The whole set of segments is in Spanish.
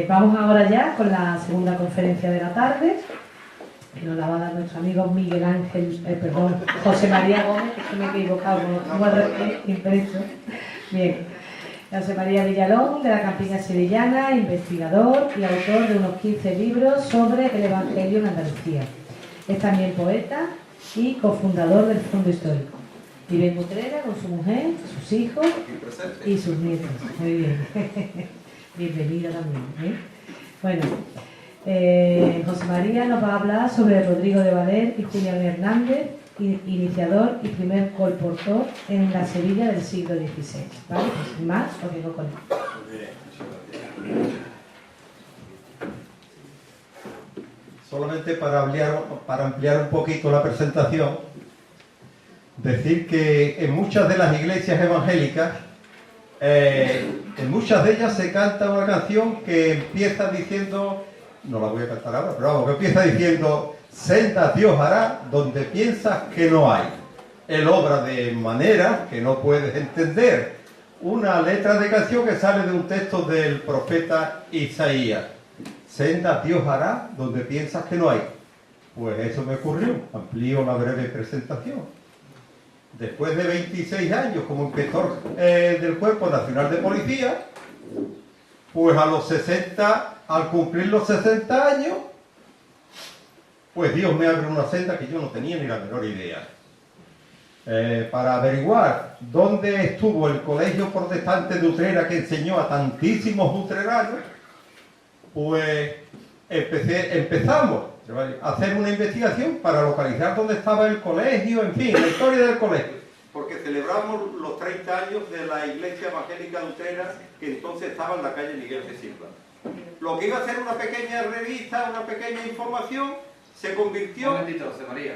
Vamos ahora ya con la segunda conferencia de la tarde, que nos la va a dar nuestro amigo Miguel Ángel, José María Gómez, que me he equivocado, como impreso. Bien, José María Villalón, de la Campiña Sevillana, investigador y autor de unos 15 libros sobre el Evangelio en Andalucía. Es también poeta y cofundador del Fondo Histórico. Vive en Utrera con su mujer, sus hijos y sus nietos. Muy bien. Bienvenido también. Bueno, José María nos va a hablar sobre Rodrigo de Valer y Julián Hernández, iniciador y primer colportor en la Sevilla del siglo XVI. ¿Vale? Pues sin más, os digo con él. Solamente para ampliar un poquito la presentación, decir que en muchas de las iglesias evangélicas, en muchas de ellas se canta una canción que empieza diciendo, no la voy a cantar ahora, pero vamos, que empieza diciendo: sendas Dios hará donde piensas que no hay. Él obra de manera que no puedes entender. Una letra de canción que sale de un texto del profeta Isaías. Sendas Dios hará donde piensas que no hay. Pues eso me ocurrió. Amplío la breve presentación. Después de 26 años como inspector del Cuerpo Nacional de Policía, pues a los 60, al cumplir los 60 años, pues Dios me abre una senda que yo no tenía ni la menor idea. Para averiguar dónde estuvo el colegio protestante de Utrera que enseñó a tantísimos utreranos, pues empezamos a hacer una investigación para localizar dónde estaba el colegio, en fin, la historia del colegio. Porque celebramos los 30 años de la Iglesia Evangélica de Utrera, que entonces estaba en la calle Miguel de Silva. Lo que iba a ser una pequeña revista, una pequeña información, se convirtió... Un momentito, José María.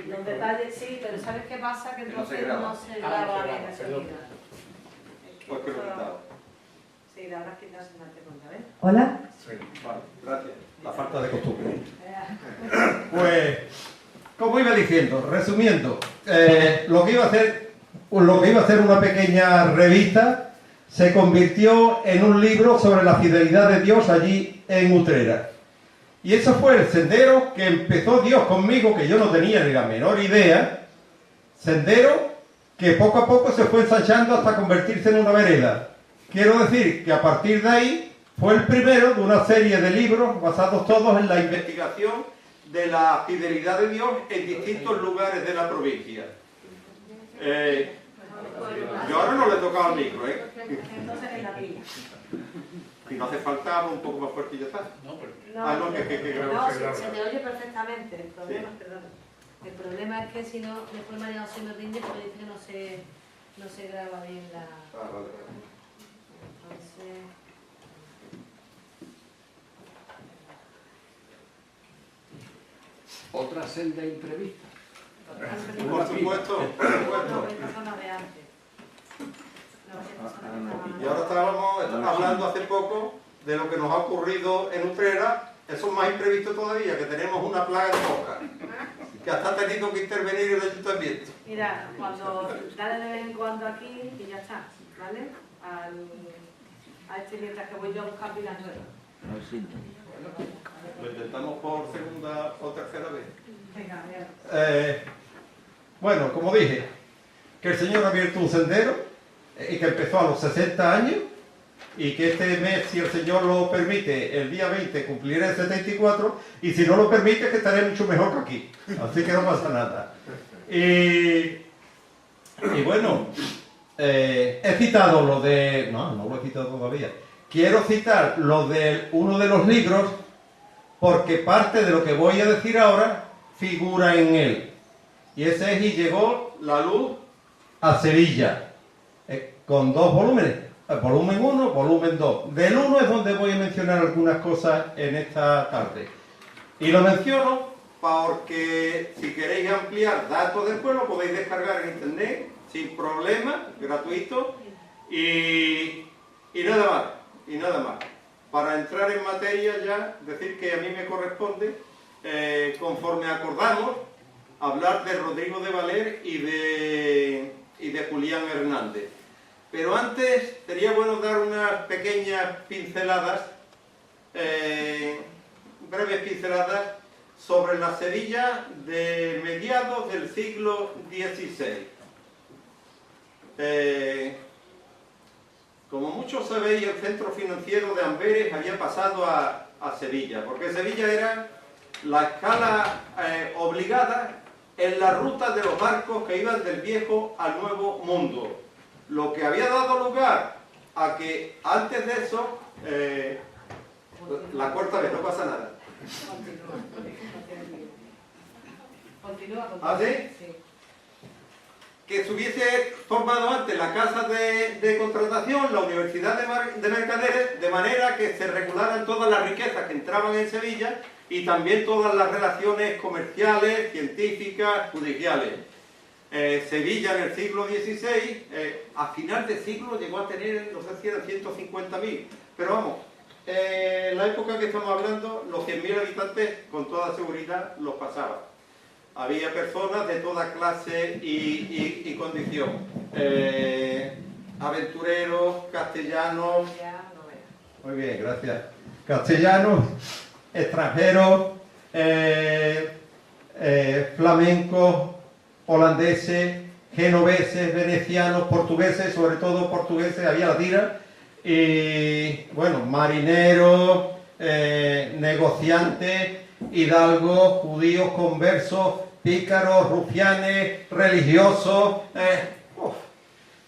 Los detalles sí, pero ¿sabes qué pasa? Que entonces no se graba bien el sonido. Pues que lo he quitado. Sí, la habrás quitado sin darte cuenta, ¿ves? ¿Hola? Sí, vale, gracias. La falta de costumbre. Pues, como iba diciendo, resumiendo, lo que iba a ser una pequeña revista se convirtió en un libro sobre la fidelidad de Dios allí en Utrera. Y eso fue el sendero que empezó Dios conmigo, que yo no tenía ni la menor idea. Sendero que poco a poco se fue ensanchando hasta convertirse en una vereda. Quiero decir que a partir de ahí fue el primero de una serie de libros basados todos en la investigación de la fidelidad de Dios en distintos lugares de la provincia. Yo ahora no le he tocado el micro, Entonces en la pilla. Si no hace falta, un poco más fuerte y ya está. No, se te oye perfectamente. El problema, sí. Perdón. El problema es que si no, después mañana se me rinde porque dice que no se graba bien la... Vale. Entonces... Otra senda imprevista. Por supuesto. Y ahora estábamos hablando hace poco de lo que nos ha ocurrido en Utrera. Eso es más imprevisto todavía, que tenemos una plaga de moscas, que hasta ha tenido que intervenir el ayuntamiento. Mira, dale de vez en cuando aquí y ya está, ¿vale? A este mientras que voy yo a buscar pilas nuevas. Lo intentamos por segunda o tercera vez. Venga, bien. Bueno, como dije, que el Señor ha abierto un sendero y que empezó a los 60 años y que este mes, si el Señor lo permite, el día 20 cumpliré el 74 y si no lo permite, que estaré mucho mejor que aquí. Así que no pasa nada. Y bueno, he citado lo de... No lo he citado todavía. Quiero citar lo de uno de los libros porque parte de lo que voy a decir ahora figura en él. Y ese es Y llegó la luz a Sevilla, con 2 volúmenes, volumen 1, volumen 2. Del 1 es donde voy a mencionar algunas cosas en esta tarde. Y lo menciono porque si queréis ampliar datos del pueblo podéis descargar en internet sin problema, gratuito, y nada más. Para entrar en materia ya, decir que a mí me corresponde, conforme acordamos, hablar de Rodrigo de Valer y de Julián Hernández. Pero antes sería bueno dar unas pequeñas pinceladas, breves pinceladas, sobre la Sevilla de mediados del siglo XVI. Como muchos sabéis, el centro financiero de Amberes había pasado a Sevilla, porque Sevilla era la escala obligada en la ruta de los barcos que iban del viejo al nuevo mundo. Lo que había dado lugar a que antes de eso, la cuarta vez, no pasa nada. Continúa. ¿Ah, sí? Sí. Que se hubiese formado antes la casa de contratación, la Universidad de Mercaderes, de manera que se regularan todas las riquezas que entraban en Sevilla y también todas las relaciones comerciales, científicas, judiciales. Sevilla en el siglo XVI, a final de siglo llegó a tener, no sé si eran 150.000, pero vamos, la época que estamos hablando, los 100.000 habitantes con toda seguridad los pasaba. Había personas de toda clase y condición, aventureros, castellanos, muy bien, gracias, castellanos, extranjeros, flamencos, holandeses, genoveses, venecianos, portugueses, sobre todo portugueses, había la tira, y bueno, marineros, negociantes, hidalgos, judíos, conversos, pícaros, rufianes, religiosos.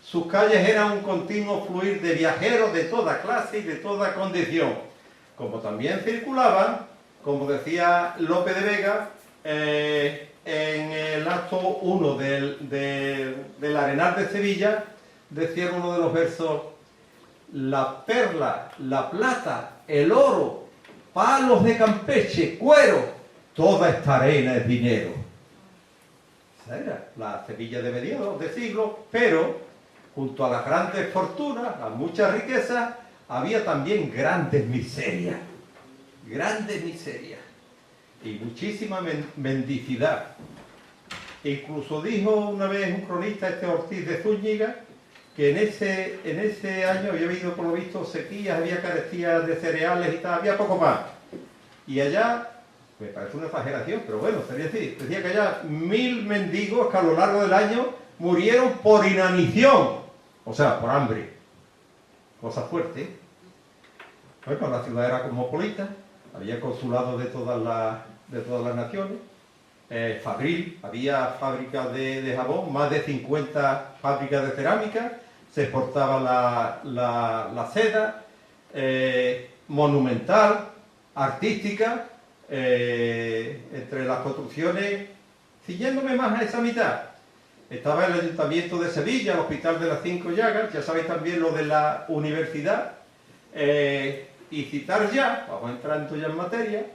Sus calles eran un continuo fluir de viajeros de toda clase y de toda condición. Como también circulaban, como decía Lope de Vega, en el acto 1 del Arenal de Sevilla, decía uno de los versos: la perla, la plata, el oro, palos de Campeche, cuero, toda esta arena es dinero. Esa era la Sevilla de mediados de siglo, pero junto a las grandes fortunas, a muchas riquezas, había también grandes miserias y muchísima mendicidad. Incluso dijo una vez un cronista, Ortiz de Zúñiga, que en ese año había habido, por lo visto, sequías, había carestías de cereales y tal, había poco más. Y allá, me parece una exageración, pero bueno, sería así, decía que allá 1.000 mendigos que a lo largo del año murieron por inanición, o sea, por hambre. Cosa fuerte. Bueno, la ciudad era cosmopolita, había consulados de todas las naciones. Fabril, había fábricas de jabón, más de 50 fábricas de cerámica, se exportaba la seda, monumental, artística, entre las construcciones, siguiéndome más a esa mitad. Estaba el Ayuntamiento de Sevilla, el Hospital de las Cinco Llagas, ya sabéis también lo de la universidad, y citar ya, vamos entrando ya en materia,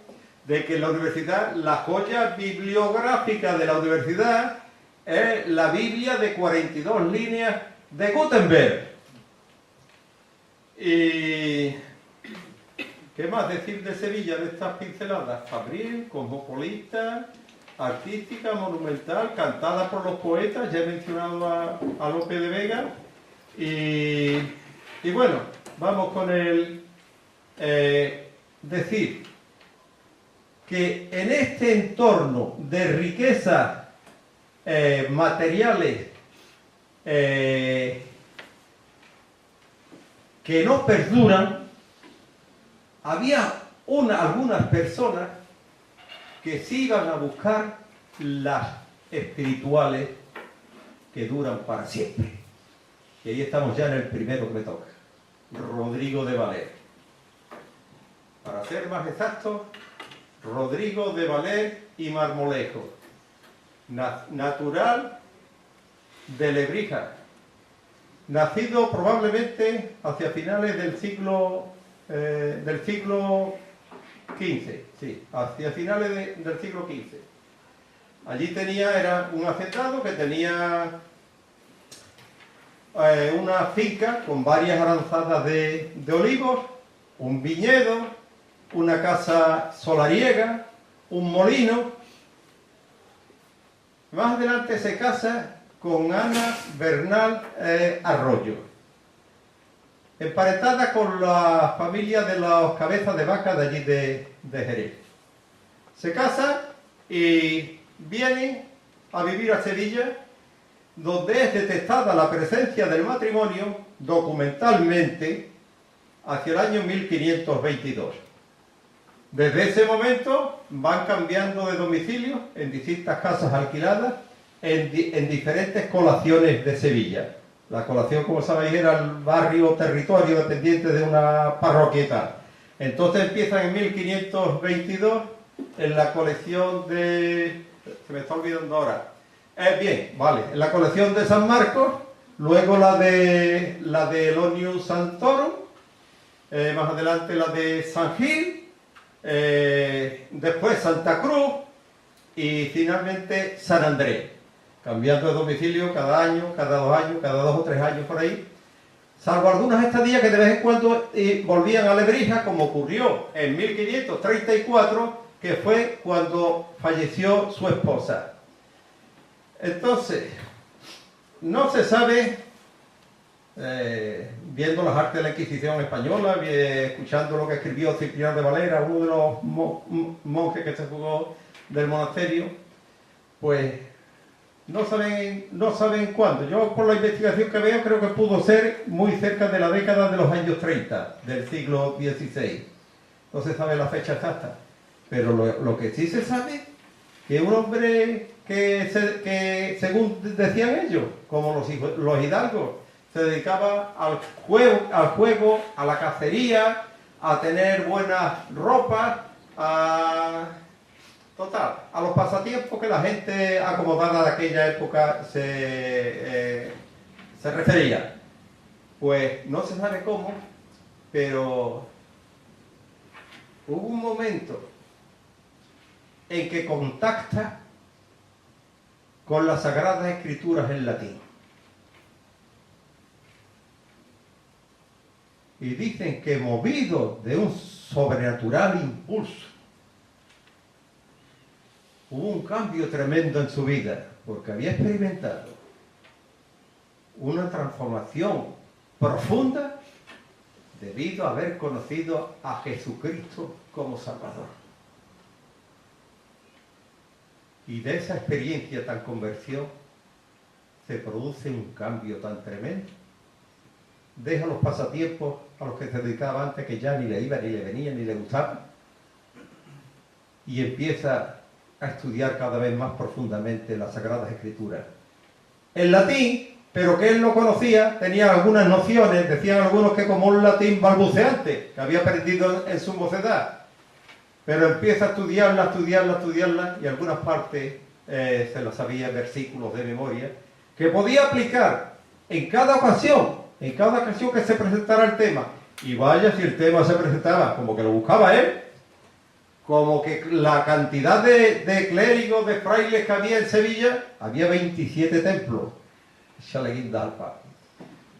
de que la universidad, la joya bibliográfica de la universidad es la Biblia de 42 líneas de Gutenberg. Y ¿qué más decir de Sevilla, de estas pinceladas? Fabril, cosmopolita, artística, monumental, cantada por los poetas, ya he mencionado a Lope de Vega. Y bueno, vamos con el decir que en este entorno de riquezas materiales que no perduran, había algunas personas que sí iban a buscar las espirituales que duran para siempre. Y ahí estamos ya en el primero que me toca, Rodrigo de Valer. Para ser más exactos, Rodrigo de Valer y Marmolejo, natural de Lebrija, nacido probablemente hacia finales del siglo XV, sí, hacia finales del siglo XV. Allí era un hacendado que tenía una finca con varias aranzadas de olivos, un viñedo, una casa solariega, un molino. Más adelante se casa con Ana Bernal Arroyo. emparentada con la familia de los cabezas de vaca de allí de Jerez. Se casan y vienen a vivir a Sevilla, donde es detectada la presencia del matrimonio documentalmente hacia el año 1522. Desde ese momento van cambiando de domicilio en distintas casas alquiladas en diferentes colaciones de Sevilla. La colación, como sabéis, era el barrio o territorio dependiente de una parroquia y tal. Entonces empiezan en 1522 en la colección de... se me está olvidando ahora. Bien, vale, en la colección de San Marcos, luego la de Elonius Santorum, más adelante la de San Gil, después Santa Cruz y finalmente San Andrés, cambiando de domicilio cada año, cada 2 años, cada 2 o 3 años por ahí, salvo algunas estadías que de vez en cuando volvían a Lebrija, como ocurrió en 1534, que fue cuando falleció su esposa. Entonces, no se sabe, viendo las artes de la Inquisición española, escuchando lo que escribió Cipriano de Valera, uno de los monjes que se fugó del monasterio, pues no saben cuándo. Yo, por la investigación que veo, creo que pudo ser muy cerca de la década de los años 30 del siglo XVI. No se sabe la fecha exacta, pero lo que sí se sabe que un hombre que según decían ellos, como los hidalgos, se dedicaba al juego, a la cacería, a tener buenas ropas, a los pasatiempos que la gente acomodada de aquella época se refería. Pues no se sabe cómo, pero hubo un momento en que contacta con las Sagradas Escrituras en latín. Y dicen que movido de un sobrenatural impulso, hubo un cambio tremendo en su vida, porque había experimentado una transformación profunda debido a haber conocido a Jesucristo como Salvador. Y de esa experiencia tan conversión se produce un cambio tan tremendo. Deja los pasatiempos a los que se dedicaba antes, que ya ni le iba, ni le venía, ni le gustaba, y empieza a estudiar cada vez más profundamente las Sagradas Escrituras. En latín, pero que él no conocía, tenía algunas nociones, decían algunos que como un latín balbuceante, que había aprendido en su mocedad. Pero empieza a estudiarla, y algunas partes se las sabía, versículos de memoria, que podía aplicar en cada ocasión que se presentara el tema. Y vaya si el tema se presentaba como que lo buscaba él, como que la cantidad de clérigos, de frailes que había en Sevilla, había 27 templos.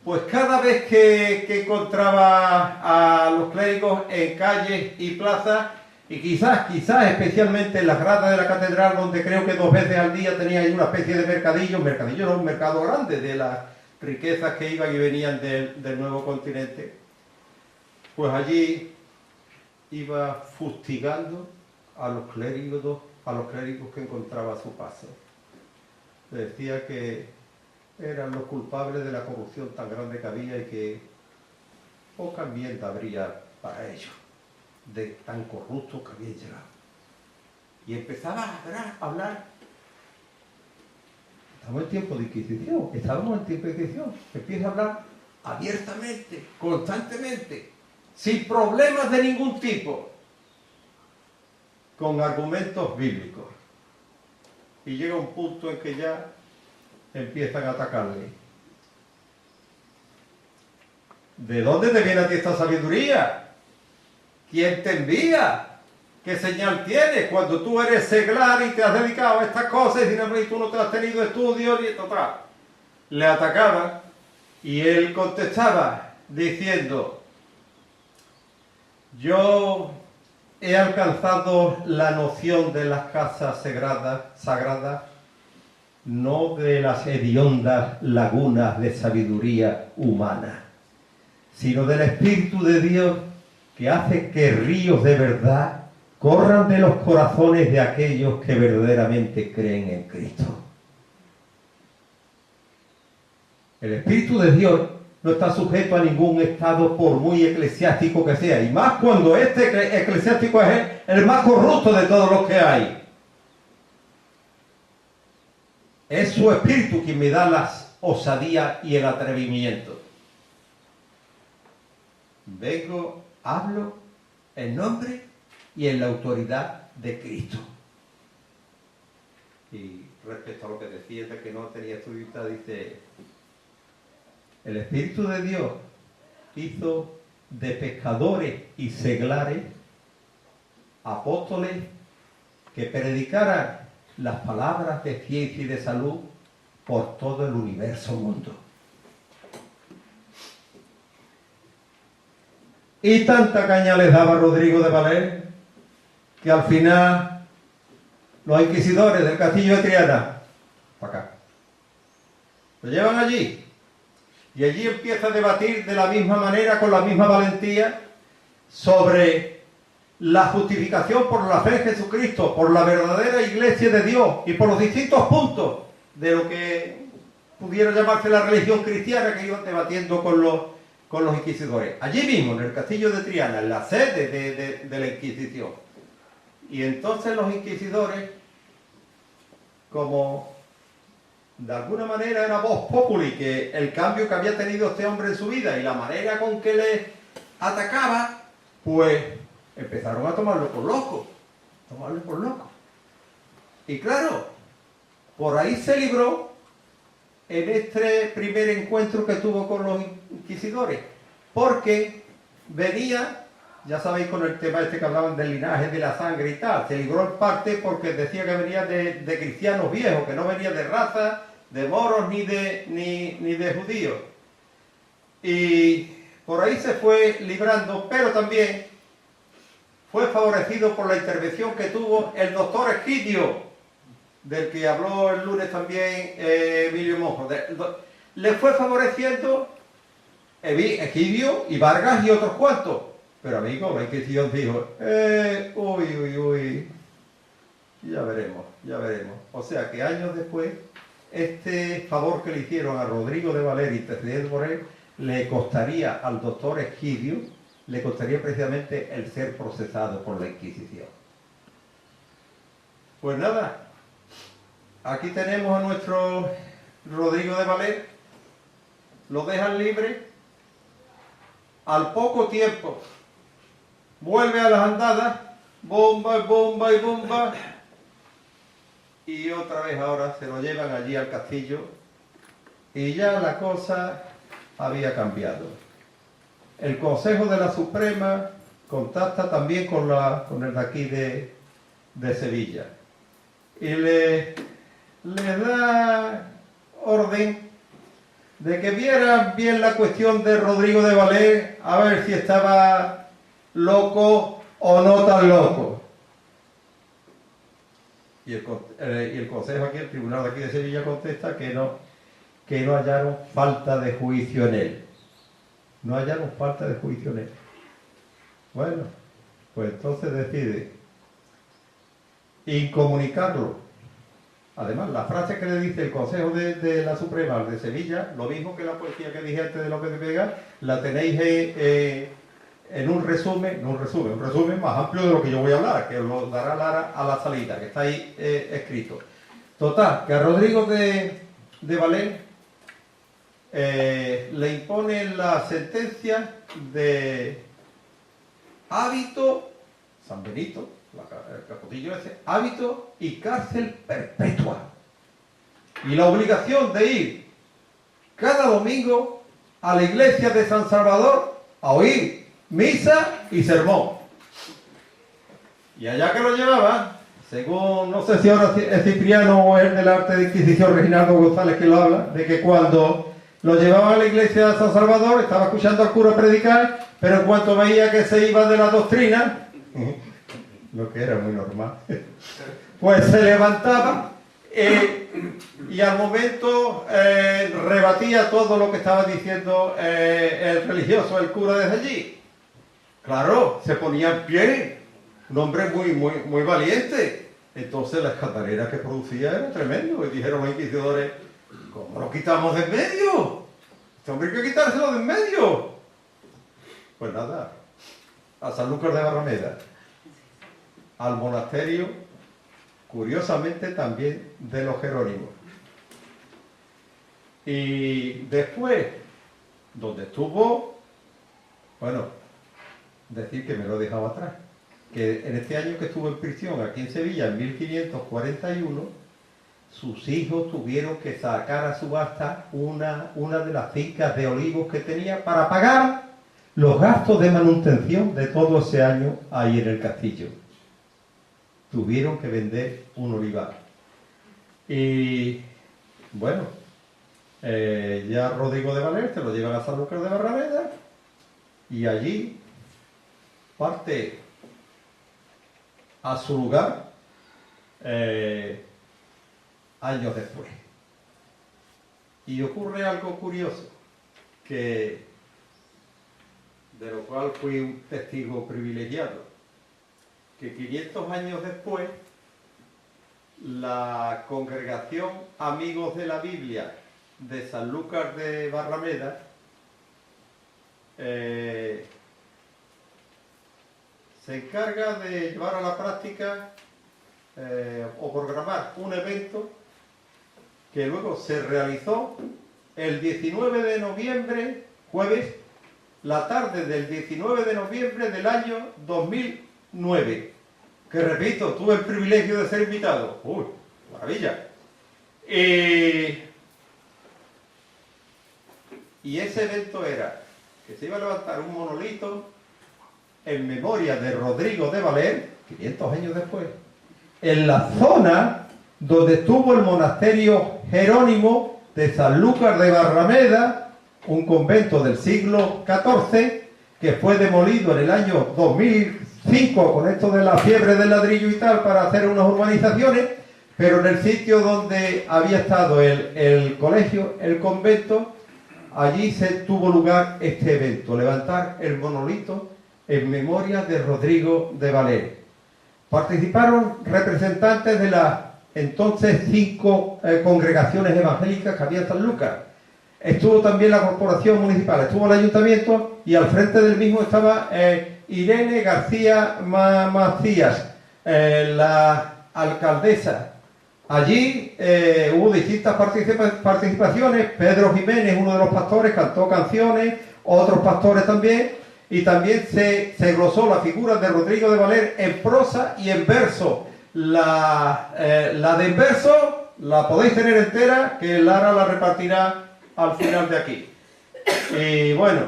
Pues cada vez que encontraba a los clérigos en calles y plazas, y quizás especialmente en las gradas de la catedral, donde creo que 2 veces al día tenía ahí una especie de mercadillo no, un mercado grande de las riquezas que iban y venían del nuevo continente, pues allí iba fustigando a los clérigos que encontraba a su paso. Le decía que eran los culpables de la corrupción tan grande que había y que poca enmienda habría para ellos, de tan corruptos que habían llegado. Y empezaba a hablar. Estábamos en tiempo de Inquisición, empieza a hablar abiertamente, constantemente, sin problemas de ningún tipo, con argumentos bíblicos. Y llega un punto en que ya empiezan a atacarle. ¿De dónde te viene a ti esta sabiduría? ¿Quién te envía? ¿Qué señal tienes cuando tú eres seglar y te has dedicado a estas cosas y tú no te has tenido estudios y total? Le atacaban y él contestaba diciendo: yo he alcanzado la noción de las casas sagradas, no de las hediondas lagunas de sabiduría humana, sino del Espíritu de Dios que hace que ríos de verdad corran de los corazones de aquellos que verdaderamente creen en Cristo. El Espíritu de Dios no está sujeto a ningún estado por muy eclesiástico que sea, y más cuando este eclesiástico es el más corrupto de todos los que hay. Es su Espíritu quien me da la osadía y el atrevimiento. Vengo, hablo en nombre y en la autoridad de Cristo. Y respecto a lo que decía de que no tenía estudiita, dice: el Espíritu de Dios hizo de pescadores y seglares apóstoles que predicaran las palabras de ciencia y de salud por todo el universo mundo. Y tanta caña les daba Rodrigo de Valer que al final los inquisidores del castillo de Triana, para acá, lo llevan allí. Y allí empieza a debatir de la misma manera, con la misma valentía, sobre la justificación por la fe en Jesucristo, por la verdadera iglesia de Dios y por los distintos puntos de lo que pudiera llamarse la religión cristiana que iban debatiendo con los inquisidores. Allí mismo, en el castillo de Triana, en la sede de la Inquisición. Y entonces los inquisidores, como de alguna manera era vox populi, que el cambio que había tenido este hombre en su vida y la manera con que le atacaba, pues empezaron a tomarlo por loco. Y claro, por ahí se libró en este primer encuentro que tuvo con los inquisidores, porque venía, ya sabéis, con el tema este que hablaban del linaje, de la sangre y tal, se libró en parte porque decía que venía de cristianos viejos, que no venía de raza, de moros ni de judíos. Y por ahí se fue librando, pero también fue favorecido por la intervención que tuvo el doctor Egidio, del que habló el lunes también Emilio Monjo. Le fue favoreciendo Egidio y Vargas y otros cuantos. Pero amigo, la Inquisición dijo, ya veremos. O sea que años después, este favor que le hicieron a Rodrigo de Valer y intercediendo por él, le costaría al doctor Egidio, le costaría precisamente el ser procesado por la Inquisición. Pues nada, aquí tenemos a nuestro Rodrigo de Valer, lo dejan libre, al poco tiempo vuelve a las andadas, bomba, y otra vez ahora se lo llevan allí al castillo, y ya la cosa había cambiado. El Consejo de la Suprema contacta también con el de aquí de Sevilla, y le da orden de que vieran bien la cuestión de Rodrigo de Valer, a ver si estaba loco o no tan loco. Y el Consejo aquí, el Tribunal de aquí de Sevilla, contesta que no hallaron falta de juicio en él. No hallaron falta de juicio en él. Bueno, pues entonces decide incomunicarlo. Además, la frase que le dice el Consejo de la Suprema de Sevilla, lo mismo que la poesía que dije antes de López de Vega, la tenéis en un resumen más amplio de lo que yo voy a hablar, que os lo dará Lara a la salida, que está ahí escrito. Total, que a Rodrigo de Valer le imponen la sentencia de hábito, San Benito, el capotillo ese, hábito y cárcel perpetua. Y la obligación de ir cada domingo a la iglesia de San Salvador a oír misa y sermón. Y allá que lo llevaba, según, no sé si ahora es Cipriano o es del arte de Inquisición, Reginaldo González que lo habla, de que cuando lo llevaban a la iglesia de San Salvador estaba escuchando al cura predicar, pero en cuanto veía que se iba de la doctrina, lo que era muy normal, pues se levantaba, y al momento rebatía todo lo que estaba diciendo el religioso, el cura desde allí. Claro, se ponía en pie, un hombre muy valiente. Entonces la escandalera que producía era tremendo. Y dijeron los inquisidores, ¿cómo lo quitamos de en medio? Este hombre hay que quitárselo de en medio. Pues nada, a Sanlúcar de Barrameda, al monasterio, curiosamente también de los Jerónimos. Y después, donde estuvo, bueno, decir que me lo he dejado atrás, que en este año que estuvo en prisión aquí en Sevilla, en 1541, sus hijos tuvieron que sacar a subasta una de las fincas de olivos que tenía para pagar los gastos de manutención de todo ese año ahí en el castillo. Tuvieron que vender un olivar. Y bueno, ya Rodrigo de Valer se lo llevan a Sanlúcar de Barrameda y allí parte a su lugar años después. Y ocurre algo curioso, que de lo cual fui un testigo privilegiado, que 500 años después la congregación Amigos de la Biblia de Sanlúcar de Barrameda se encarga de llevar a la práctica o programar un evento que luego se realizó el 19 de noviembre, jueves, la tarde del 19 de noviembre del año 2009, que repito, tuve el privilegio de ser invitado. ¡Uy, maravilla! Y ese evento era que se iba a levantar un monolito en memoria de Rodrigo de Valer, 500 años después, en la zona donde estuvo el monasterio Jerónimo de Sanlúcar de Barrameda, un convento del siglo XIV que fue demolido en el año 2005 con esto de la fiebre del ladrillo y tal para hacer unas urbanizaciones, pero en el sitio donde había estado el colegio, el convento, allí se tuvo lugar este evento, levantar el monolito en memoria de Rodrigo de Valer. Participaron representantes de las entonces 5 congregaciones evangélicas que había en Sanlúcar. Estuvo también la corporación municipal, estuvo el ayuntamiento y al frente del mismo estaba Irene García Macías, la alcaldesa. Allí hubo distintas participaciones. Pedro Jiménez, uno de los pastores, cantó canciones, otros pastores también, y también se glosó la figura de Rodrigo de Valer en prosa y en verso. La de en verso la podéis tener entera, que Lara la repartirá al final de aquí. Y bueno,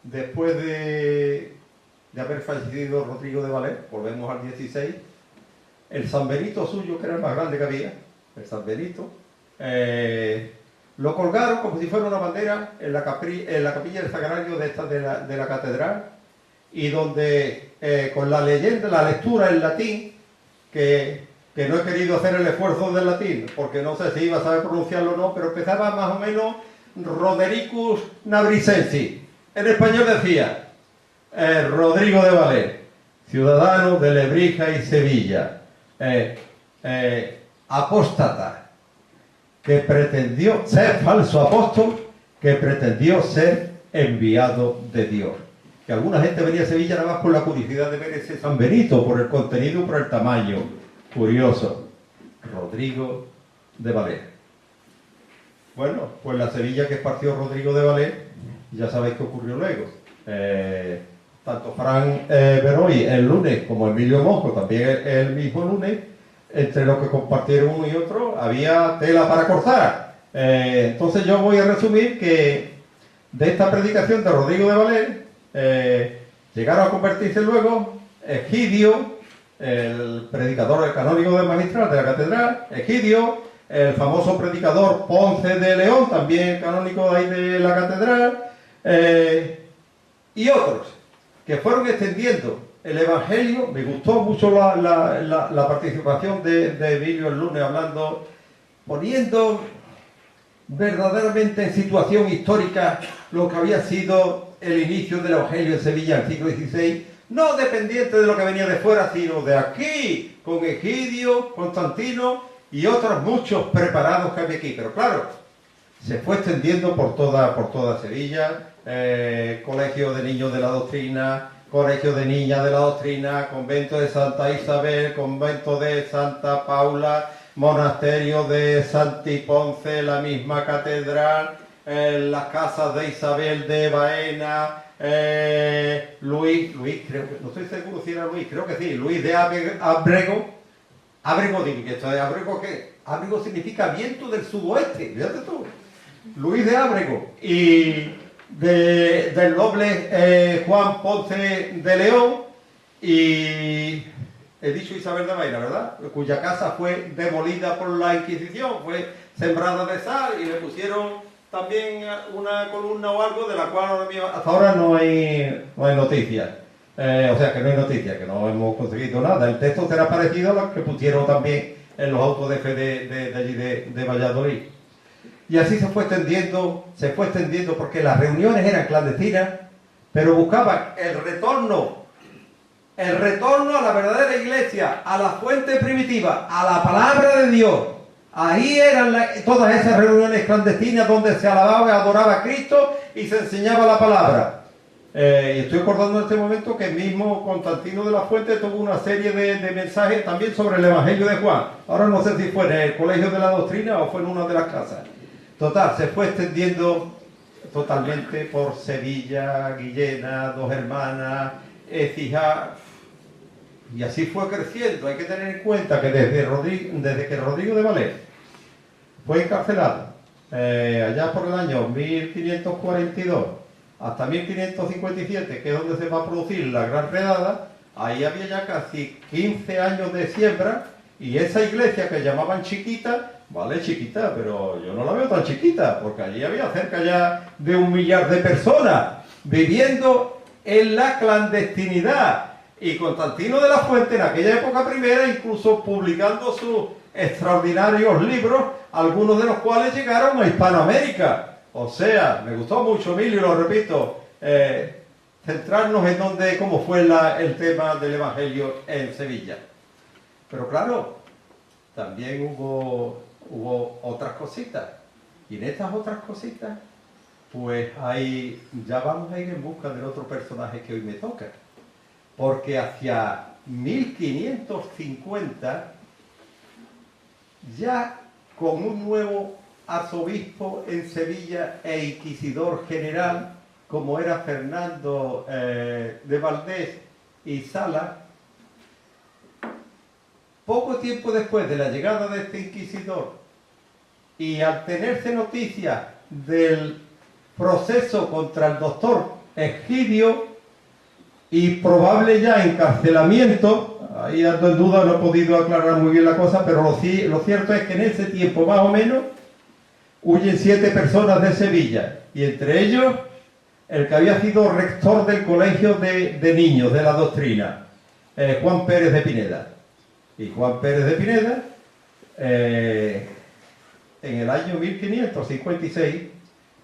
después de haber fallecido Rodrigo de Valer, volvemos al 16, el San Benito suyo, que era el más grande que había, el San Benito, lo colgaron como si fuera una bandera en la capilla del Sagrario de la catedral, y donde con la leyenda, la lectura en latín, que no he querido hacer el esfuerzo del latín, porque no sé si iba a saber pronunciarlo o no, pero empezaba más o menos Rodericus Nabrisensi. En español decía, Rodrigo de Valer, ciudadano de Lebrija y Sevilla, apóstata, que pretendió ser falso apóstol, que pretendió ser enviado de Dios. Que alguna gente venía a Sevilla nada más con la curiosidad de ver ese San Benito, por el contenido y por el tamaño. Curioso. Rodrigo de Valer. Bueno, pues la Sevilla que partió Rodrigo de Valer, ya sabéis qué ocurrió luego. Tanto Fran Beroy el lunes como Emilio Mosco también el mismo lunes, entre los que compartieron uno y otro había tela para cortar. Entonces yo voy a resumir que de esta predicación de Rodrigo de Valer llegaron a convertirse luego Egidio, el predicador, el canónigo del magistral de la catedral, Egidio, el famoso predicador Ponce de León, también canónico de ahí de la catedral, y otros que fueron extendiendo el Evangelio, me gustó mucho la participación de Emilio el lunes hablando, poniendo verdaderamente en situación histórica lo que había sido el inicio del Evangelio en Sevilla en el siglo XVI, no dependiente de lo que venía de fuera, sino de aquí, con Egidio, Constantino y otros muchos preparados que había aquí. Pero claro, se fue extendiendo por toda Sevilla, colegio de niños de la doctrina, colegio de niñas de la doctrina, convento de Santa Isabel, convento de Santa Paula, monasterio de Santi Ponce, la misma catedral, las casas de Isabel de Baena, Luis, creo que, no estoy seguro si era Luis, creo que sí, Luis de Ábrego, digo, que esto de Ábrego, ¿qué? Ábrego significa viento del sudoeste, fíjate tú, Luis de Ábrego, y del noble Juan Ponce de León, y he dicho Isabel de Baena, ¿verdad? Cuya casa fue demolida por la Inquisición, fue sembrada de sal y le pusieron también una columna o algo de la cual hasta ahora no hay noticias. O sea, que no hay noticias, que no hemos conseguido nada. El texto será parecido a lo que pusieron también en los autos de fe de allí de Valladolid. Y así se fue extendiendo porque las reuniones eran clandestinas, pero buscaban el retorno a la verdadera iglesia, a la fuente primitiva, a la palabra de Dios. Ahí eran todas esas reuniones clandestinas donde se alababa y adoraba a Cristo y se enseñaba la palabra. Y estoy acordando en este momento que el mismo Constantino de la Fuente tuvo una serie de mensajes también sobre el Evangelio de Juan. Ahora no sé si fue en el Colegio de la Doctrina o fue en una de las casas. Total, se fue extendiendo totalmente por Sevilla, Guillena, Dos Hermanas, Écija. Y así fue creciendo. Hay que tener en cuenta que desde que Rodrigo de Valés fue encarcelado, allá por el año 1542 hasta 1557, que es donde se va a producir la Gran Redada, ahí había ya casi 15 años de siembra, y esa iglesia que llamaban chiquita, vale chiquita, pero yo no la veo tan chiquita, porque allí había cerca ya de 1 millar de personas viviendo en la clandestinidad. Y Constantino de la Fuente, en aquella época primera, incluso publicando sus extraordinarios libros, algunos de los cuales llegaron a Hispanoamérica. O sea, me gustó mucho, Emilio, lo repito, centrarnos en cómo fue el tema del Evangelio en Sevilla. Pero claro, también hubo otras cositas. Y en estas otras cositas, pues ya vamos a ir en busca del otro personaje que hoy me toca. Porque hacia 1550, ya con un nuevo arzobispo en Sevilla e inquisidor general, como era Fernando de Valdés y Sala, poco tiempo después de la llegada de este inquisidor, y al tenerse noticia del proceso contra el doctor Egidio, y probable ya encarcelamiento, ahí ando en duda, no he podido aclarar muy bien la cosa, pero lo cierto es que en ese tiempo más o menos huyen 7 personas de Sevilla, y entre ellos el que había sido rector del colegio de niños de la doctrina, Juan Pérez de Pineda. Y Juan Pérez de Pineda, en el año 1556,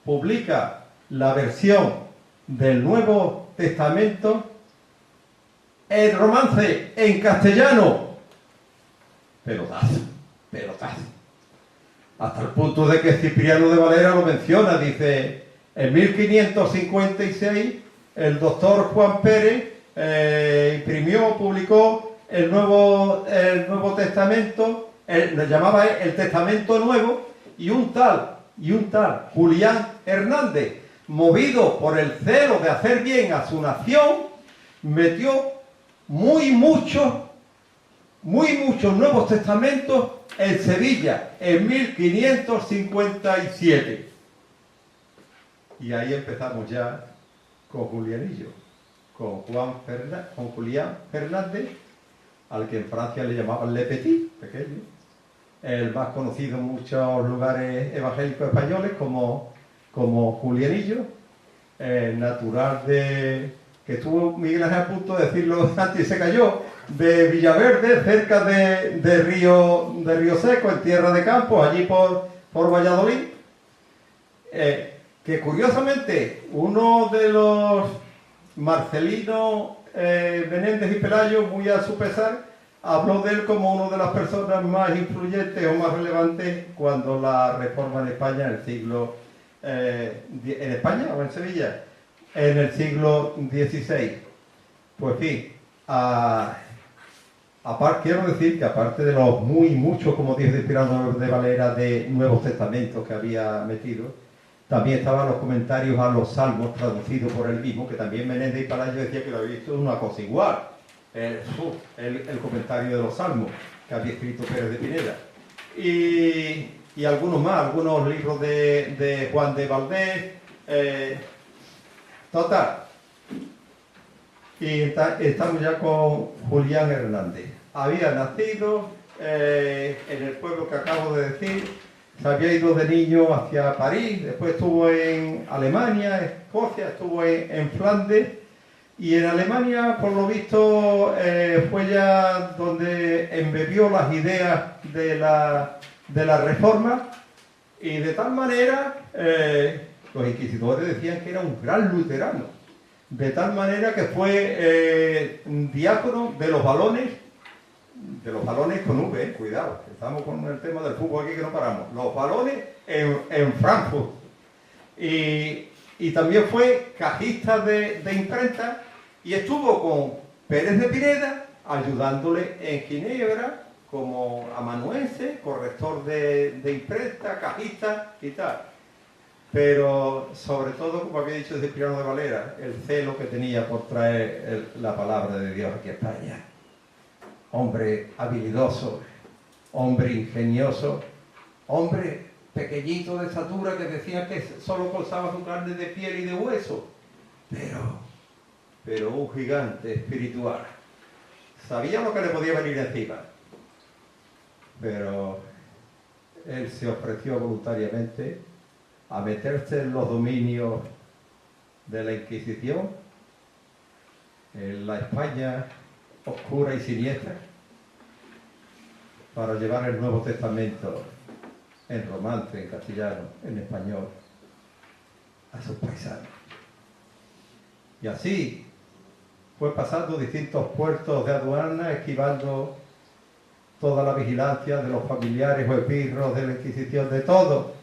publica la versión del Nuevo Testamento, el romance en castellano, pelotazo, hasta el punto de que Cipriano de Valera lo menciona, dice, en 1556 el doctor Juan Pérez publicó el Nuevo Testamento, lo llamaba el Testamento Nuevo, y un tal Julián Hernández, movido por el celo de hacer bien a su nación, metió muy muchos Nuevos Testamentos en Sevilla en 1557. Y ahí empezamos ya con Julianillo, con Julián Fernández, al que en Francia le llamaban Le Petit, pequeño, el más conocido en muchos lugares evangélicos españoles como Julianillo, natural de que estuvo Miguel Ángel a punto de decirlo antes y se cayó, de Villaverde, cerca de Río Seco, en Tierra de Campos, allí por Valladolid, que curiosamente uno de los Marcelino Menéndez y Pelayo, muy a su pesar, habló de él como una de las personas más influyentes o más relevantes cuando la reforma en España en el siglo ¿en España o en Sevilla? En el siglo XVI. Pues bien, quiero decir que aparte de los muchos, como dice Pirano de Valera, de Nuevos Testamentos que había metido, también estaban los comentarios a los salmos traducidos por él mismo, que también Menéndez y Pelayo decía que lo había visto una cosa igual. El comentario de los salmos que había escrito Pérez de Pineda. Y algunos más, algunos libros de Juan de Valdés. Total. Y estamos ya con Julián Hernández. Había nacido en el pueblo que acabo de decir. Se había ido de niño hacia París, después estuvo en Alemania, Escocia, estuvo en Flandes. Y en Alemania, por lo visto, fue ya donde embebió las ideas de la reforma, y de tal manera los inquisidores decían que era un gran luterano, de tal manera que fue diácono de los balones con V, cuidado, estamos con el tema del fútbol aquí que no paramos, los balones en Frankfurt, y también fue cajista de imprenta, y estuvo con Pérez de Pineda ayudándole en Ginebra como amanuense, corrector de imprenta, cajista y tal. Pero sobre todo, como había dicho Cipriano de Valera, el celo que tenía por traer la palabra de Dios aquí a España. Hombre habilidoso, hombre ingenioso, hombre pequeñito de estatura que decía que solo conservaba su carne de piel y de hueso, pero un gigante espiritual. Sabía lo que le podía venir encima, pero él se ofreció voluntariamente a meterse en los dominios de la Inquisición, en la España oscura y siniestra, para llevar el Nuevo Testamento en romance, en castellano, en español, a sus paisanos. Y así fue pasando distintos puertos de aduana, esquivando toda la vigilancia de los familiares o esbirros de la Inquisición, de todo,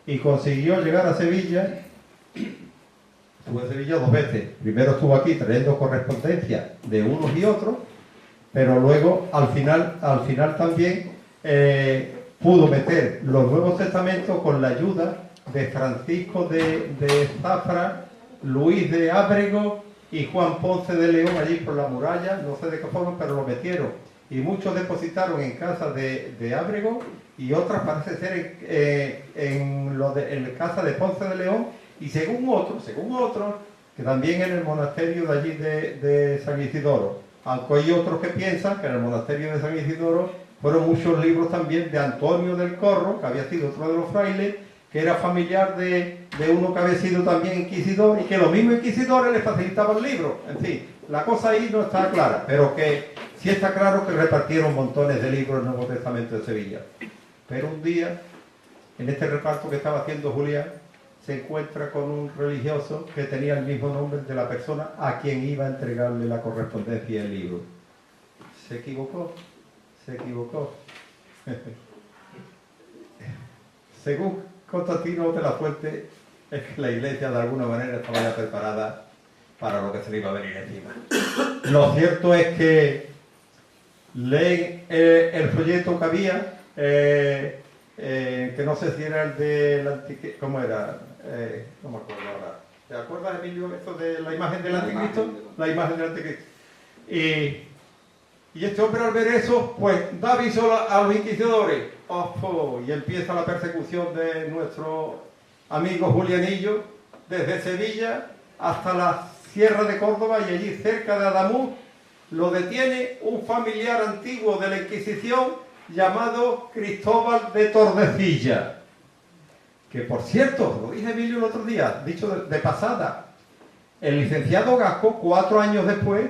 y consiguió llegar a Sevilla. Estuvo en Sevilla 2 veces. Primero estuvo aquí trayendo correspondencia de unos y otros, pero luego al final también pudo meter los Nuevos Testamentos con la ayuda de Francisco de Zafra, Luis de Ábrego y Juan Ponce de León, allí por la muralla, no sé de qué forma, pero lo metieron. Y muchos depositaron en casa de Ábrego, y otras parece ser en casa de Ponce de León, y según otros, que también en el monasterio de allí de San Isidoro. Aunque hay otros que piensan que en el monasterio de San Isidoro fueron muchos libros también de Antonio del Corro, que había sido otro de los frailes, que era familiar de uno que había sido también inquisidor, y que los mismos inquisidores le facilitaban libros. En fin, la cosa ahí no está clara, pero que sí está claro que repartieron montones de libros en el Nuevo Testamento de Sevilla. Pero un día, en este reparto que estaba haciendo Julián, se encuentra con un religioso que tenía el mismo nombre de la persona a quien iba a entregarle la correspondencia y el libro. Se equivocó. Según Constantino de la Fuente, es que la iglesia de alguna manera estaba ya preparada para lo que se le iba a venir encima. Lo cierto es que leen el folleto que había, que no sé si era el de la anticristo, ¿cómo era? No me acuerdo ahora. ¿Te acuerdas, Emilio, esto de la imagen del anticristo? La imagen del anticristo. Y este hombre, al ver eso, pues da aviso a los inquisidores. Y empieza la persecución de nuestro amigo Julianillo, desde Sevilla hasta la Sierra de Córdoba, y allí cerca de Adamuz lo detiene un familiar antiguo de la Inquisición llamado Cristóbal de Tordesillas, que por cierto, lo dije Emilio el otro día, dicho de pasada, El licenciado Gasco, 4 años después,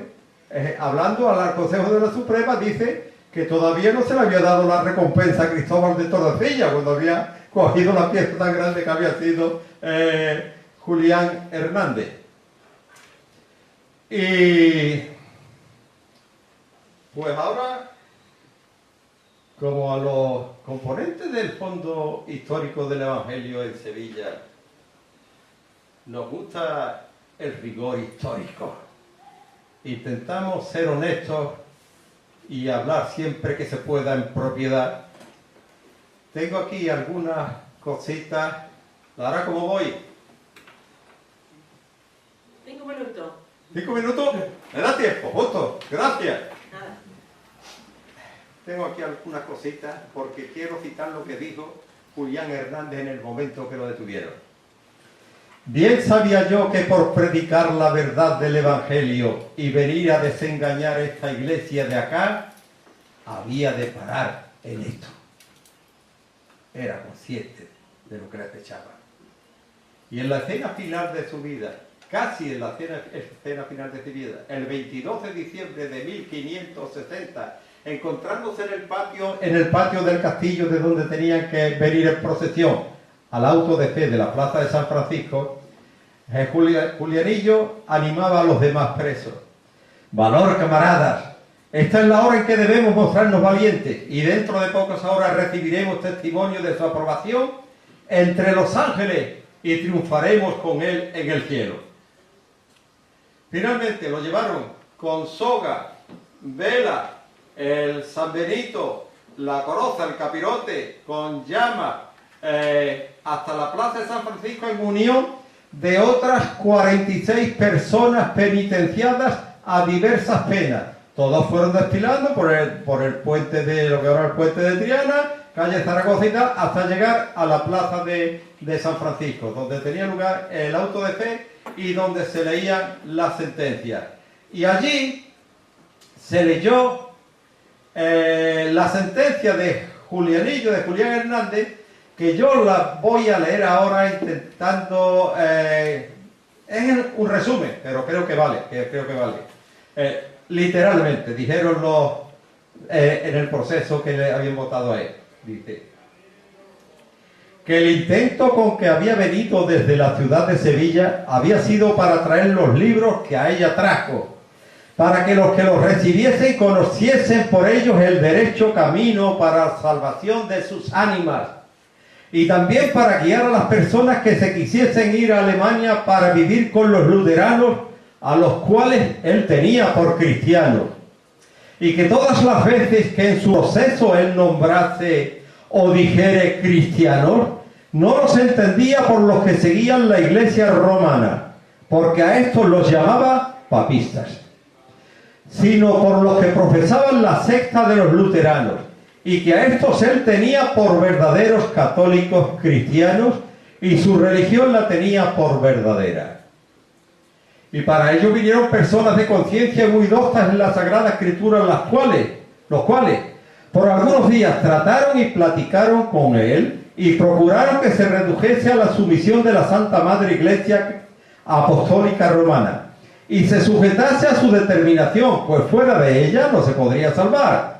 hablando al Consejo de la Suprema, dice que todavía no se le había dado la recompensa a Cristóbal de Torrecilla cuando había cogido la pieza tan grande que había sido Julián Hernández. Y pues ahora, como a los componentes del Fondo Histórico del Evangelio en Sevilla nos gusta el rigor histórico, intentamos ser honestos y hablar siempre que se pueda en propiedad. Tengo aquí algunas cositas. Ahora, ¿cómo voy? 5 minutos. 5 minutos, me da tiempo, justo, gracias. Nada. Tengo aquí algunas cositas porque quiero citar lo que dijo Julián Hernández en el momento que lo detuvieron. Bien sabía yo que por predicar la verdad del Evangelio y venir a desengañar esta iglesia de acá, había de parar en esto. Era consciente de lo que le acechaba. Y en la escena final de su vida, casi en la escena final de su vida, el 22 de diciembre de 1560, encontrándose en el patio del castillo de donde tenían que venir en procesión al auto de fe de la plaza de San Francisco, Julianillo animaba a los demás presos. Valor, camaradas, esta es la hora en que debemos mostrarnos valientes y dentro de pocas horas recibiremos testimonio de su aprobación entre los ángeles y triunfaremos con él en el cielo. Finalmente lo llevaron con soga, vela, el San Benito, la coroza, el capirote, con llama, hasta la plaza de San Francisco en unión de otras 46 personas penitenciadas a diversas penas. Todos fueron desfilando por el puente de lo que ahora es el puente de Triana, calle Zaragoza y tal, hasta llegar a la plaza de San Francisco, donde tenía lugar el auto de fe y donde se leían las sentencias. Y allí se leyó la sentencia de Julianillo, de Julián Hernández, que yo la voy a leer ahora intentando... es un resumen, pero creo que vale, literalmente, dijeron en el proceso que le habían votado a él. Dice que el intento con que había venido desde la ciudad de Sevilla había sido para traer los libros que a ella trajo, para que los recibiesen conociesen por ellos el derecho camino para la salvación de sus ánimas, y también para guiar a las personas que se quisiesen ir a Alemania para vivir con los luteranos, a los cuales él tenía por cristianos, y que todas las veces que en su proceso él nombrase o dijere cristianos, no los entendía por los que seguían la iglesia romana, porque a estos los llamaba papistas, sino por los que profesaban la secta de los luteranos, y que a estos él tenía por verdaderos católicos cristianos, y su religión la tenía por verdadera. Y para ello vinieron personas de conciencia muy doctas en la Sagrada Escritura, los cuales por algunos días trataron y platicaron con él y procuraron que se redujese a la sumisión de la Santa Madre Iglesia Apostólica Romana y se sujetase a su determinación, pues fuera de ella no se podría salvar.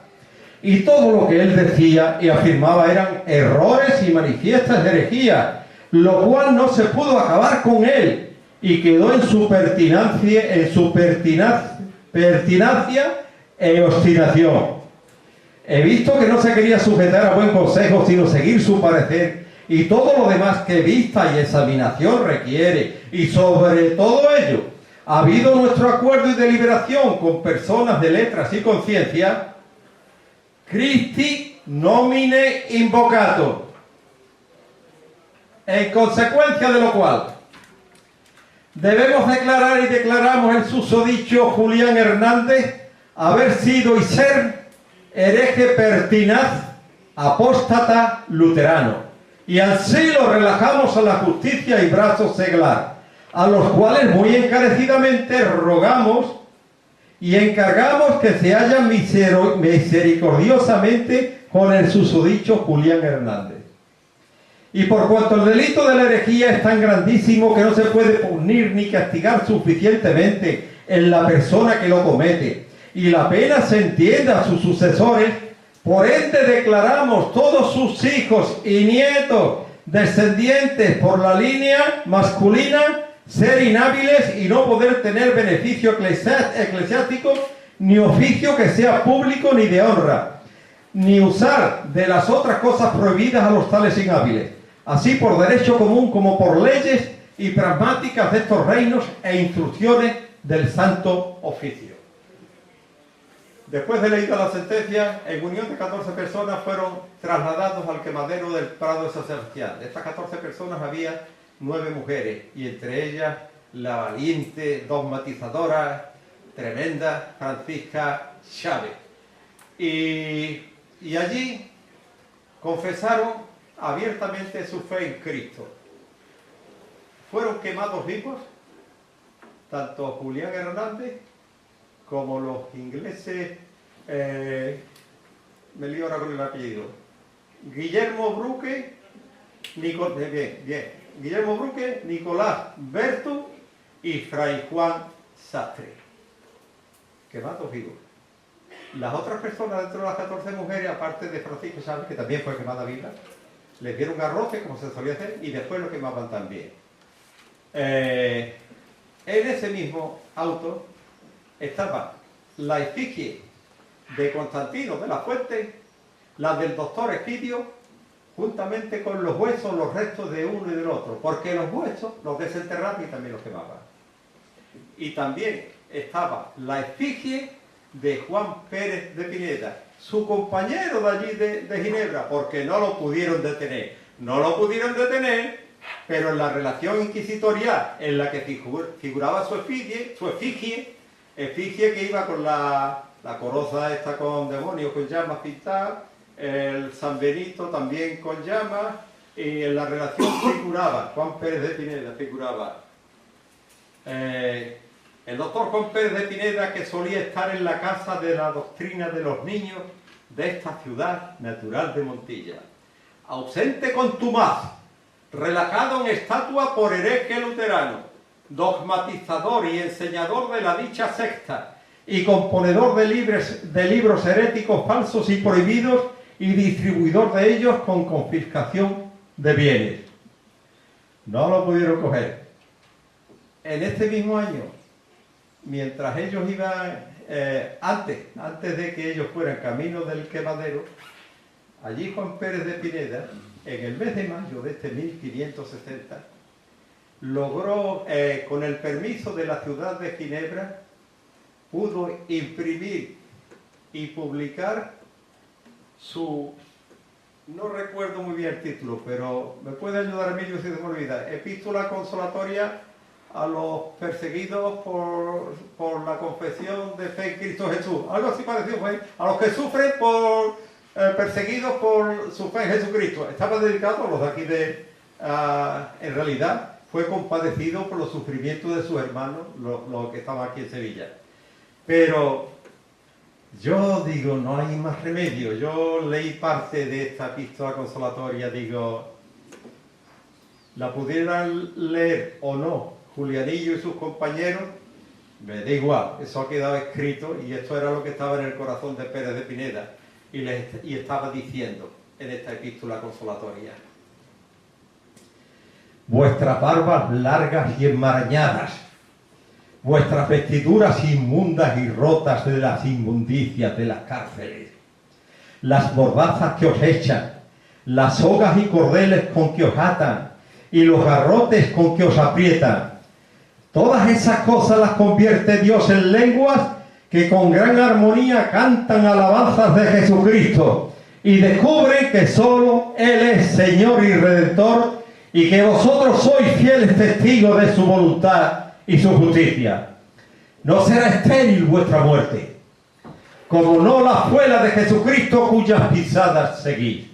Y todo lo que él decía y afirmaba eran errores y manifiestas herejías, lo cual no se pudo acabar con él, y quedó en su pertinacia e obstinación. He visto que no se quería sujetar a buen consejo, sino seguir su parecer, y todo lo demás que vista y examinación requiere, y sobre todo ello, ha habido nuestro acuerdo y deliberación con personas de letras y conciencia, Christi nomine invocato. En consecuencia de lo cual, debemos declarar y declaramos el susodicho Julián Hernández haber sido y ser hereje pertinaz, apóstata luterano, y así lo relajamos a la justicia y brazo seglar, a los cuales muy encarecidamente rogamos y encargamos que se hallan misericordiosamente con el susodicho Julián Hernández. Y por cuanto el delito de la herejía es tan grandísimo que no se puede punir ni castigar suficientemente en la persona que lo comete, y la pena se entiende a sus sucesores, por ende declaramos todos sus hijos y nietos descendientes por la línea masculina ser inhábiles y no poder tener beneficio eclesiástico ni oficio que sea público ni de honra, ni usar de las otras cosas prohibidas a los tales inhábiles, así por derecho común como por leyes y pragmáticas de estos reinos e instrucciones del santo oficio. Después de leída la sentencia, en unión de 14 personas fueron trasladados al quemadero del Prado Sacerdotal. De estas 14 personas había 9 mujeres, y entre ellas la valiente dogmatizadora, tremenda Francisca Chávez. Y allí confesaron abiertamente su fe en Cristo. Fueron quemados vivos tanto Julián Hernández como los ingleses, me lío ahora con el apellido, Guillermo Bruque, Guillermo Bruque, Nicolás Bertu y Fray Juan Sastre, quemados vivos. Las otras personas dentro de las 14 mujeres, aparte de Francisco Chávez, que también fue quemada viva, les dieron garrote, como se solía hacer, y después lo quemaban también. En ese mismo auto estaba la efigie de Constantino de la Fuente, la del doctor Egidio, juntamente con los huesos, los restos de uno y del otro, porque los huesos los desenterraban y también los quemaban. Y también estaba la efigie de Juan Pérez de Pineda, su compañero de allí de Ginebra, porque no lo pudieron detener. No lo pudieron detener, pero en la relación inquisitorial en la que figuraba su efigie que iba con la coroza esta con demonios, con llamas pintadas, el San Benito también con llamas, y en la relación figuraba, Juan Pérez de Pineda figuraba, el doctor Juan Pérez de Pineda, que solía estar en la casa de la doctrina de los niños de esta ciudad natural de Montilla, ausente contumaz, relajado en estatua por hereje luterano, dogmatizador y enseñador de la dicha secta, y componedor de libros heréticos falsos y prohibidos, y distribuidor de ellos con confiscación de bienes. No lo pudieron coger. En este mismo año, mientras ellos iban, antes de que ellos fueran camino del quemadero, allí Juan Pérez de Pineda, en el mes de mayo de este 1560, logró, con el permiso de la ciudad de Ginebra, pudo imprimir y publicar su, no recuerdo muy bien el título, pero me puede ayudar Emilio si se me olvida, Epístola consolatoria a los perseguidos por la confesión de fe en Cristo Jesús. Algo así parecido fue, a los que sufren perseguidos por su fe en Jesucristo. Estaba dedicado a los de aquí en realidad fue compadecido por los sufrimientos de sus hermanos, los que estaban aquí en Sevilla. Pero yo digo, no hay más remedio. Yo leí parte de esta epístola consolatoria, digo, la pudieran leer o no Julianillo y sus compañeros, me da igual, eso ha quedado escrito y esto era lo que estaba en el corazón de Pérez de Pineda y estaba diciendo en esta epístola consolatoria: vuestras barbas largas y enmarañadas, vuestras vestiduras inmundas y rotas de las inmundicias de las cárceles, las mordazas que os echan, las sogas y cordeles con que os atan y los garrotes con que os aprietan, todas esas cosas las convierte Dios en lenguas que con gran armonía cantan alabanzas de Jesucristo y descubren que solo Él es Señor y Redentor, y que vosotros sois fieles testigos de su voluntad y su justicia. No será estéril vuestra muerte, como no la fue la de Jesucristo, cuyas pisadas seguís.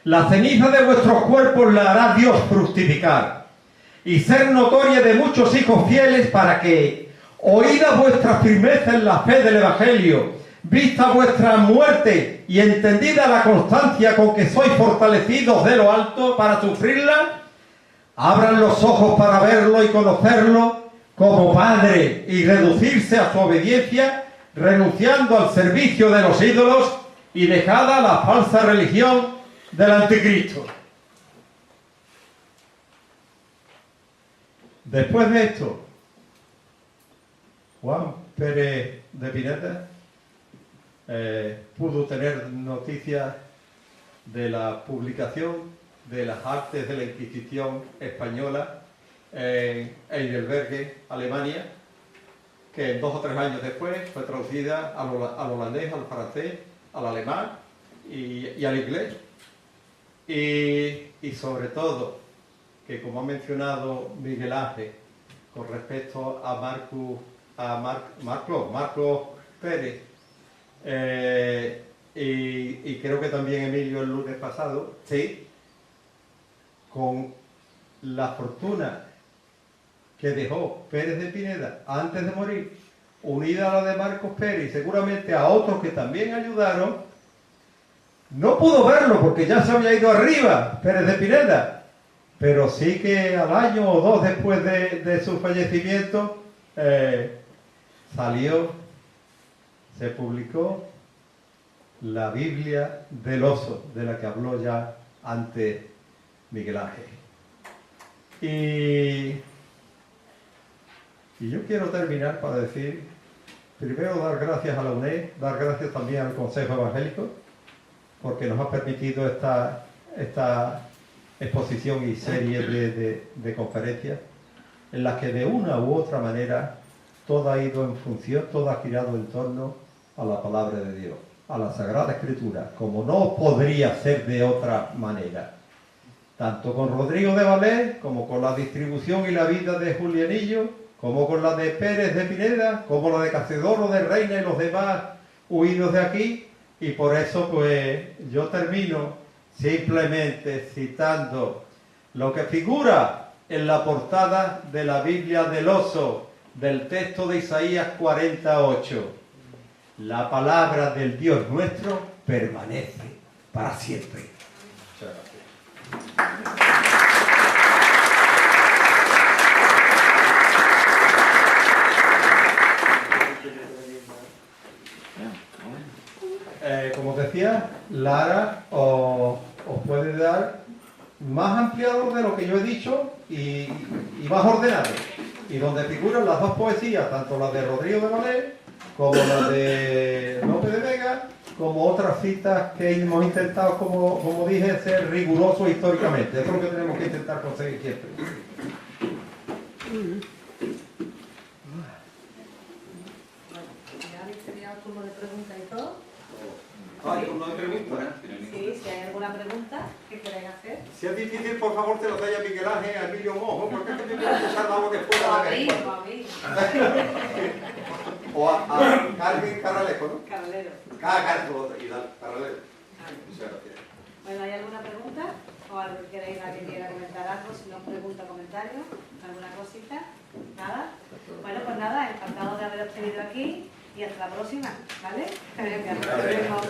La ceniza de vuestros cuerpos la hará Dios fructificar, y ser notoria de muchos hijos fieles, para que, oída vuestra firmeza en la fe del Evangelio, vista vuestra muerte y entendida la constancia con que sois fortalecidos de lo alto para sufrirla, abran los ojos para verlo y conocerlo como Padre y reducirse a su obediencia, renunciando al servicio de los ídolos y dejada la falsa religión del anticristo. Después de esto, Juan Pérez de Pineda pudo tener noticias de la publicación de las artes de la Inquisición española en Heidelberg, Alemania, que 2 o 3 años después fue traducida al holandés, al francés, al alemán y al inglés. Y sobre todo, que como ha mencionado Miguel Ángel, con respecto a Marco Pérez, y creo que también Emilio el lunes pasado, sí, con la fortuna que dejó Pérez de Pineda antes de morir, unida a la de Marcos Pérez y seguramente a otros que también ayudaron, no pudo verlo porque ya se había ido arriba Pérez de Pineda, pero sí que al año o 2 después de su fallecimiento se publicó la Biblia del Oso, de la que habló ya antes Miguel Ángel. Y yo quiero terminar para decir, primero dar gracias a la UNED, dar gracias también al Consejo Evangélico, porque nos ha permitido esta exposición y serie de conferencias, en las que de una u otra manera todo ha ido en función, todo ha girado en torno a la palabra de Dios, a la Sagrada Escritura, como no podría ser de otra manera. Tanto con Rodrigo de Valer, como con la distribución y la vida de Julianillo, como con la de Pérez de Pineda, como la de Cacedoro de Reina y los demás huidos de aquí. Y por eso pues yo termino simplemente citando lo que figura en la portada de la Biblia del Oso, del texto de Isaías 48. La palabra del Dios nuestro permanece para siempre. Muchas gracias. Como decía, Lara os puede dar más ampliado de lo que yo he dicho y más ordenado. Y donde figuran las dos poesías, tanto la de Rodrigo de Valer como la de López de Vega, como otras citas que hemos intentado, como dije, ser rigurosos históricamente. Eso es lo que tenemos que intentar conseguir siempre. ¿Ya habéis terminado el turno de preguntas y todo? Hay turno de preguntas. Sí, si hay alguna pregunta que queráis hacer. Si es difícil, por favor, te lo doy a Miguel Ángel, a Emilio Mojo, porque es que me voy a escuchar algo que fuera O la a mí, que o a mí. O a Carmen Carralejo, ¿no? Carlero. Carlos y Carralejo. Muchas gracias. Bueno, ¿hay alguna pregunta? ¿O algo que queráis que quiera comentar algo? Si no, pregunta, comentario, alguna cosita. ¿Nada? Bueno, pues nada, encantado de haberos tenido aquí y hasta la próxima, ¿vale? Hasta luego.